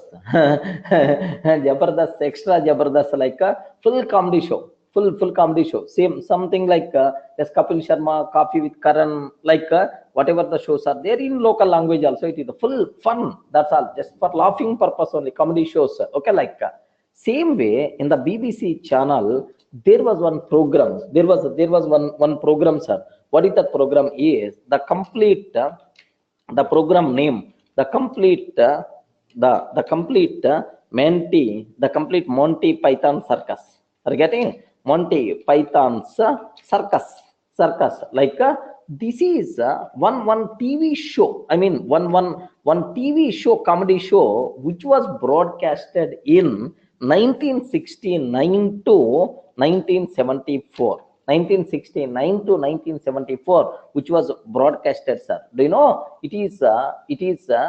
S1: Jabardast, extra Jabardast, like a full comedy show. Full comedy show. Same, something like yes, Kapil Sharma, Coffee with Karan, like whatever the shows are there in local language also. It is a full fun. That's all. Just for laughing purpose only. Comedy shows. Okay, like same way in the BBC channel, there was one program. There was one program, sir. What is that program is? The complete the program name, the complete the complete Monty Python circus. Are you getting? Monty Python's circus. Like this is one TV show. I mean one TV show, comedy show, which was broadcasted in 1969 to 1974. 1969 to 1974, which was broadcasted, sir. Do you know? It is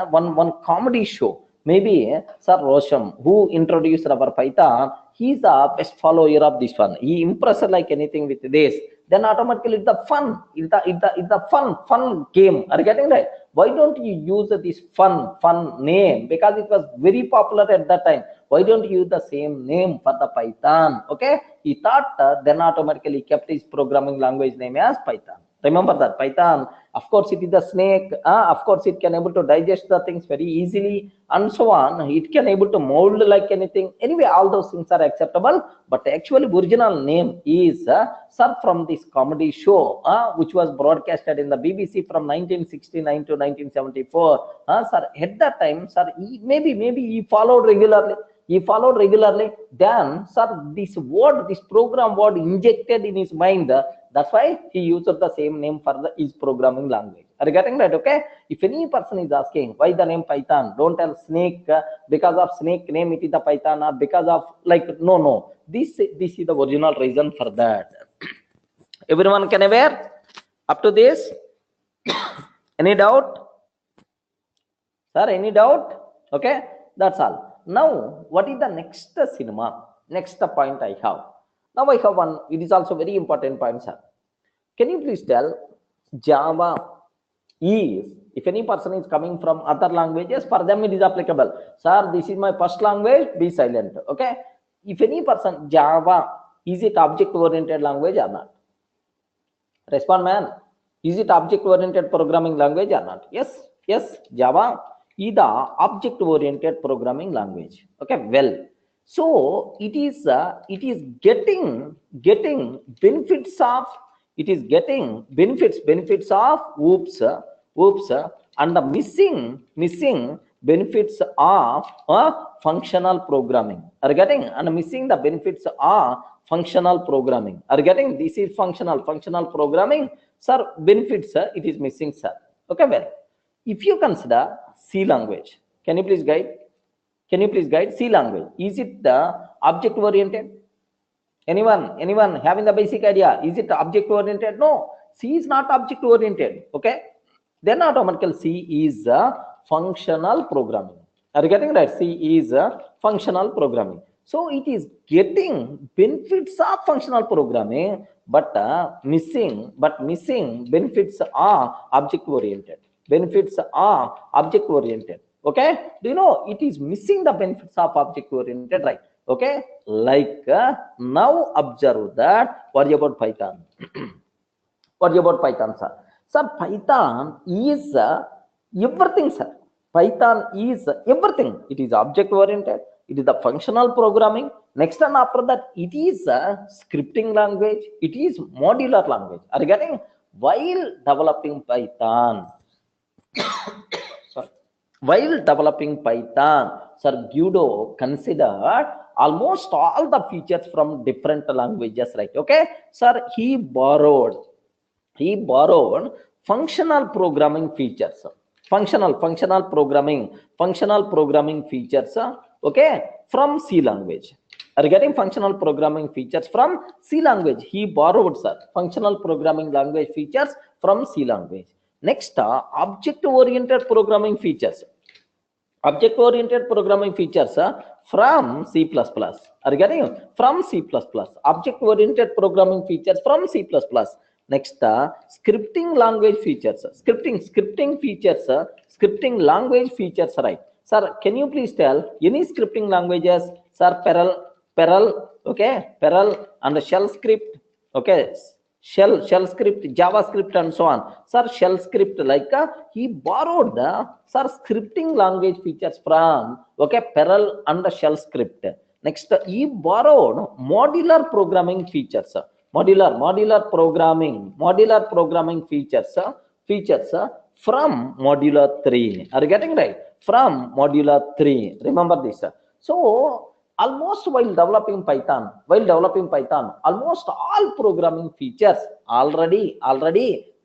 S1: one comedy show. Maybe Sir Rosham, who introduced our Python, he is the best follower of this one. He impressed like anything with this. Then automatically it's the fun. It's the fun game. Are you getting right? Why don't you use this fun name? Because it was very popular at that time. Why don't you use the same name for the Python? Okay. He thought then automatically kept his programming language name as Python. Remember that Python, of course, it is the snake. Of course, it can able to digest the things very easily and so on. It can able to mold like anything. Anyway, all those things are acceptable. But actually, original name is sir from this comedy show, which was broadcasted in the BBC from 1969 to 1974. Sir, at that time, sir, maybe he followed regularly. Then sir, this program word injected in his mind. That's why he used the same name for his programming language. Are you getting that? Okay. If any person is asking why the name Python, don't tell snake because of snake name it is the Python, or because of like no. This is the original reason for that. Everyone can aware up to this? Any doubt? Sir, any doubt? Okay, that's all. Now, what is the next cinema? Next point I have. Now I have one. It is also very important point, sir. Can you please tell Java is, if any person is coming from other languages, for them it is applicable. Sir, this is my first language, be silent. Okay. If any person, Java, is it object-oriented language or not? Respond, man. Is it object-oriented programming language or not? Yes, Java is the object-oriented programming language. Okay, well. So it is getting benefits of, benefits of oops and the missing benefits of functional programming. Are you getting? And missing the benefits of functional programming. Are you getting? This is functional programming, sir. Benefits, sir, it is missing, sir. Okay, well, if you consider C language, can you please guide C language? Is it the object oriented? Anyone having the basic idea? Is it object oriented? No, C is not object oriented. Okay, then automatically C is functional programming. Are you getting right? C is functional programming. So it is getting benefits of functional programming, but missing benefits are object oriented. Okay, do you know it is missing the benefits of object oriented, right? Okay, like now observe that. What about Python? What about Python, sir? Sir, Python is everything, sir. Python is everything. It is object oriented. It is the functional programming. Next and after that, it is a scripting language. It is modular language. Are you getting? While developing Python, While developing Python, Sir Guido considered almost all the features from different languages, right? Okay, sir, he borrowed functional programming features, functional programming features, okay, from C language. Are you getting functional programming features from C language? He borrowed, sir, functional programming language features from C language. Next, object oriented programming features, from C++. Are you getting it? From C++. Object oriented programming features from C++. Next, scripting language features, scripting language features, right? Sir, can you please tell any scripting languages? Sir, Perl, okay, Perl and shell script, okay, shell script, JavaScript, and so on. Sir, shell script, like he borrowed the, sir, scripting language features from, okay, Perl and the shell script. Next, he borrowed modular programming features, modular programming features, from modular 3. Are you getting right? From modular 3. Remember this. So almost while developing Python, almost all programming features already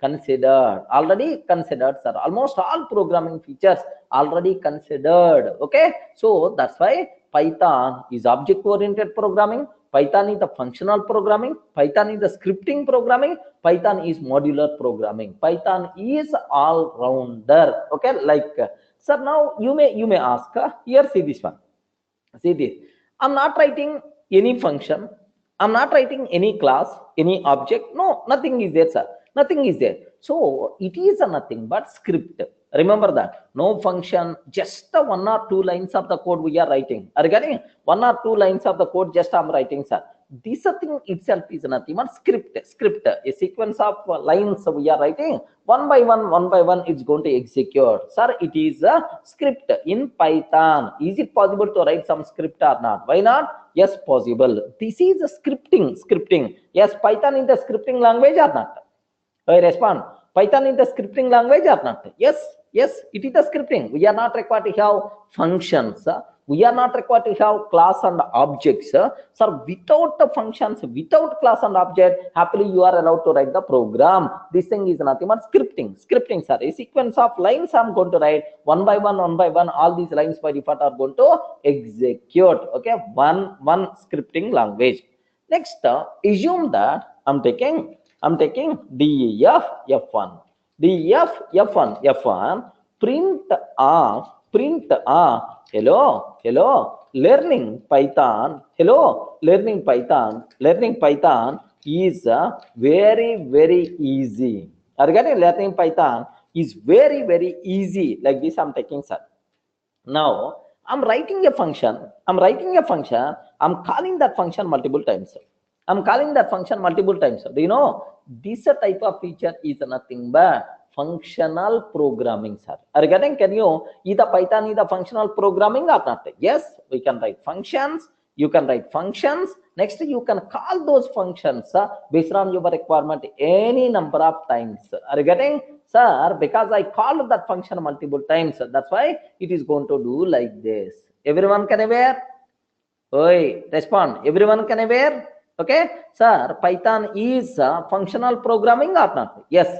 S1: considered, sir. Almost all programming features already considered. Okay, so that's why Python is object-oriented programming. Python is the functional programming. Python is the scripting programming. Python is modular programming. Python is all-rounder. Okay, like, sir, now you may ask, here, see this one. See this. I'm not writing any function. I'm not writing any class, any object. No, nothing is there, sir. Nothing is there. So it is a nothing but script. Remember that. No function, just the 1 or 2 lines of the code we are writing. Are you getting 1 or 2 lines of the code just I'm writing, sir? This thing itself is nothing but script, a sequence of lines we are writing. One by one, it's going to execute. Sir, it is a script in Python. Is it possible to write some script or not? Why not? Yes, possible. This is a scripting. Yes, Python is the scripting language or not? I respond. Python is the scripting language or not? Yes, it is the scripting. We are not required to have functions. We are not required to have class and objects. Sir, without the functions, without class and object, happily you are allowed to write the program. This thing is nothing but scripting, sir. A sequence of lines I'm going to write one by one. All these lines by default are going to execute. Okay, one scripting language. Next, assume that I'm taking def f1, print off hello learning Python is very easy. Are you getting? Learning Python is very easy. Like this I'm taking, sir. Now I'm writing a function. I'm calling that function multiple times. Do you know this type of feature is nothing but functional programming, sir? Are you getting? Can you either Python either functional programming or not? Yes, we can write functions. You can write functions. Next, you can call those functions based on your requirement any number of times. Are you getting? Sir, because I called that function multiple times, that's why it is going to do like this. Everyone can aware? Oi, respond. Everyone can aware? Okay, sir, Python is functional programming or not? Yes.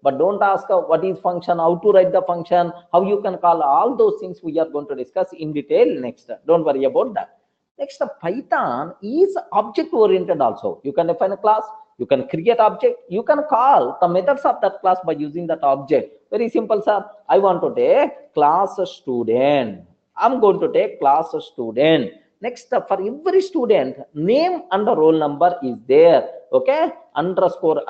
S1: But don't ask what is function, how to write the function, how you can call, all those things we are going to discuss in detail next. Don't worry about that. Next, Python is object oriented also. You can define a class, you can create object, you can call the methods of that class by using that object. Very simple, sir. I want to take class student. I'm going to take class student. Next, for every student, name and roll number is there. Okay, underscore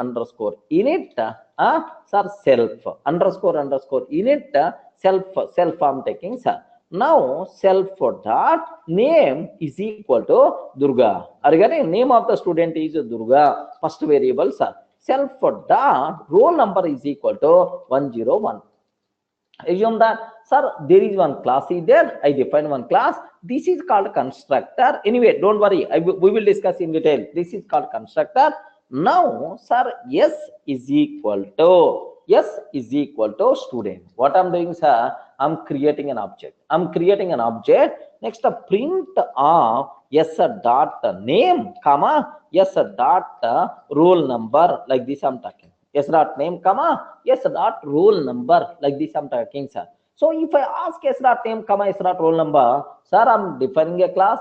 S1: init, sir, self, underscore init, self I'm taking, sir. Now self dot name is equal to Durga. Are you getting? Name of the student is Durga, first variable, sir. Self dot roll number is equal to 101. Assume that, sir, there is one class is there. I define one class. This is called constructor. Anyway, don't worry. We will discuss in detail. This is called constructor. Now, sir, s is equal to student. What I'm doing, sir, I'm creating an object. Next, print of yes dot name, comma, yes dot roll number, like this I'm talking. Yes dot name, comma, yes dot roll number, like this I'm talking, sir. So if I ask yes dot name, comma, yes dot roll number, sir, I'm defining a class,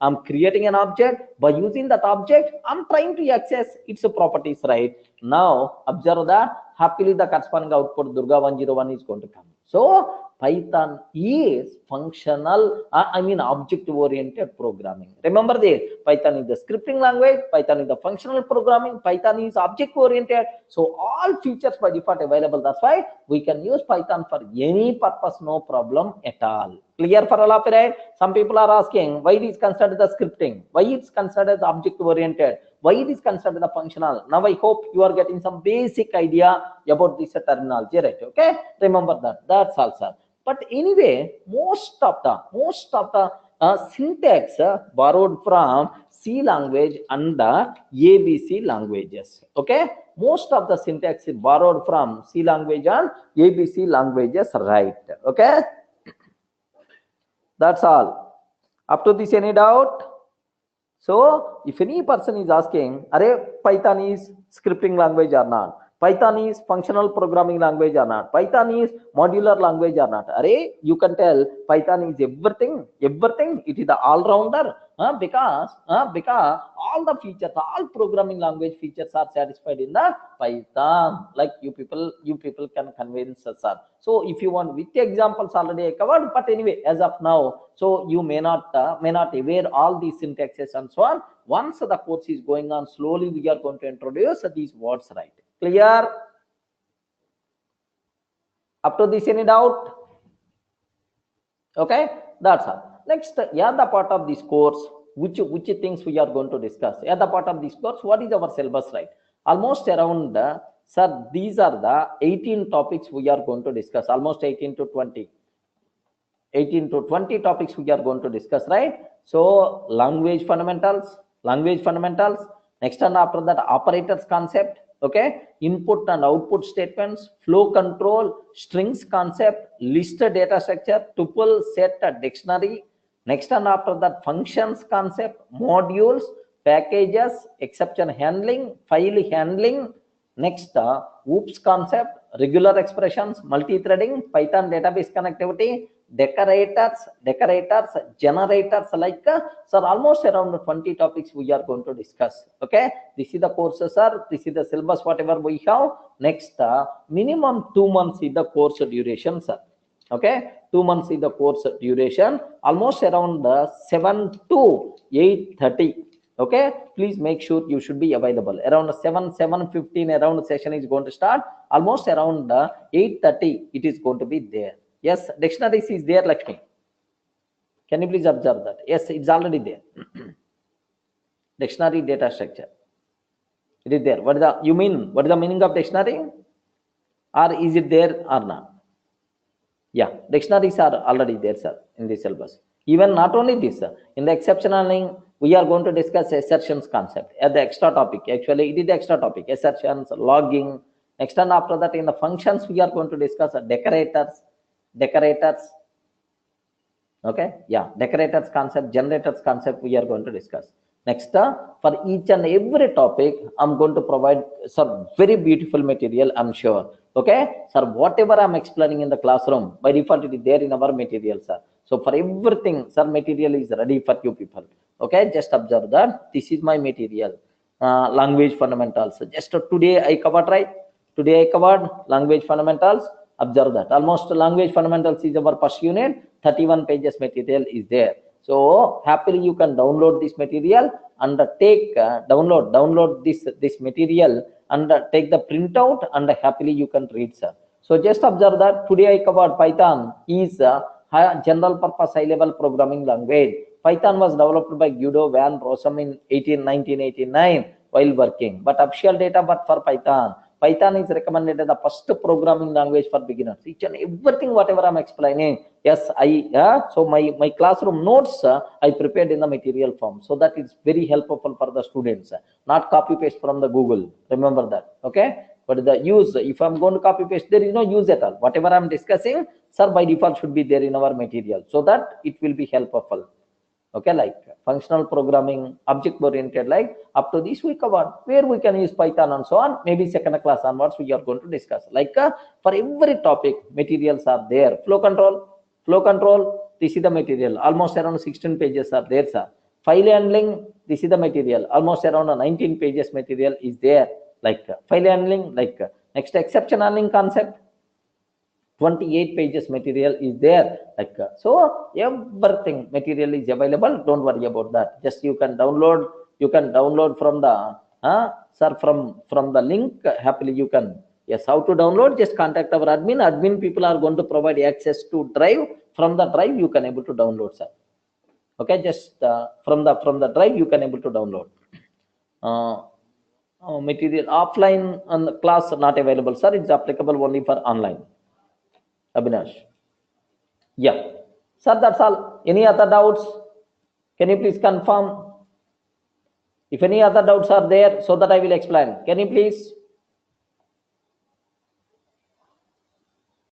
S1: I'm creating an object. By using that object, I'm trying to access its properties, right? Now, observe that happily the corresponding output Durga 101 is going to come. So Python is functional, object-oriented programming. Remember this, Python is the scripting language, Python is the functional programming, Python is object-oriented. So all features by default available. That's why we can use Python for any purpose, no problem at all. Clear for all of you, right? Some people are asking why it is considered the scripting, why it's considered the object-oriented, why it is considered the functional. Now I hope you are getting some basic idea about this terminology, right? Okay, remember that. That's also. But anyway, most of the syntax borrowed from C language and the ABC languages. Okay, most of the syntax is borrowed from C language and ABC languages, right? Okay, that's all. Up to this, any doubt? So if any person is asking, are Python is scripting language or not? Python is functional programming language or not? Python is modular language or not? Are you can tell Python is everything. It is the all-rounder because all the features, all programming language features are satisfied in the Python. Like you people can convince us. So if you want with examples already I covered, but anyway, as of now, so you may not aware all these syntaxes and so on. Once the course is going on, slowly we are going to introduce these words, right? Clear? Up to this, any doubt? Okay, that's all. Next, the part of this course, which things we are going to discuss. The part of this course, what is our syllabus, right? Almost around, sir, these are the 18 topics we are going to discuss. Almost 18 to 20 topics we are going to discuss, right? So language fundamentals. Next, and after that, operators concept. Okay, input and output statements, flow control, strings concept, list data structure, tuple, set, dictionary. Next, and after that, functions concept, modules, packages, exception handling, file handling. Next, oops concept, regular expressions, multi-threading, Python database connectivity, decorators, generators, like sir, almost around 20 topics we are going to discuss. Okay, this is the courses, sir. This is the syllabus whatever we have. Next, minimum 2 months is the course duration, sir. Okay, 2 months is the course duration. Almost around 7 to 8:30. Okay, please make sure you should be available around 7:15. Around session is going to start. Almost around 8:30 it is going to be there. Yes, dictionaries is there, Lakshmi. Can you please observe that? Yes, it's already there. Dictionary data structure, it is there. What is the what is the meaning of dictionary, or is it there or not? Yeah, dictionaries are already there, sir, in the syllabus. Even not only this, sir, in the exceptional link, we are going to discuss assertions concept at the extra topic. Actually, it is the extra topic, assertions, logging. Next, and after that, in the functions, we are going to discuss decorators. Okay, yeah, decorators concept, generators concept we are going to discuss. Next, for each and every topic, I'm going to provide some very beautiful material, I'm sure. Okay, sir, whatever I'm explaining in the classroom, by default, it is there in our material, sir. So for everything, sir, material is ready for you people. Okay, just observe that. This is my material. Language fundamentals. Just today I covered, right? Today I covered language fundamentals. Observe that. Almost language fundamentals is our first unit. 31 pages material is there. So happily you can download this material and take download this material and take the printout and happily you can read, sir. So just observe that today I covered Python is a general purpose high level programming language. Python was developed by Guido van Rossum in 1989 while working. But official data but for Python is recommended as the first programming language for beginners. Each and everything whatever I'm explaining, yes, so my classroom notes I prepared in the material form, so that it's very helpful for the students, not copy paste from the Google. Remember that. Okay, What is the use? If I'm going to copy paste, there is no use at all. Whatever I'm discussing, sir, by default should be there in our material, so that it will be helpful. Okay, like functional programming, object oriented, like up to this we covered, where we can use Python and so on. Maybe second class onwards we are going to discuss. Like for every topic, materials are there. Flow control, this is the material. Almost around 16 pages are there, sir. File handling, this is the material. Almost around 19 pages material is there. Like file handling, like next exception handling concept, 28 pages material is there. Like so everything material is available. Don't worry about that. Just you can download from the sir, from the link. Happily you can, yes, how to download, just contact our admin people are going to provide access to drive. From the drive you can able to download, sir. Okay, just from the drive you can able to download. Material offline and class not available, sir. It's applicable only for online. Abhinash. Yeah. Sir, that's all. Any other doubts? Can you please confirm? If any other doubts are there, so that I will explain. Can you please?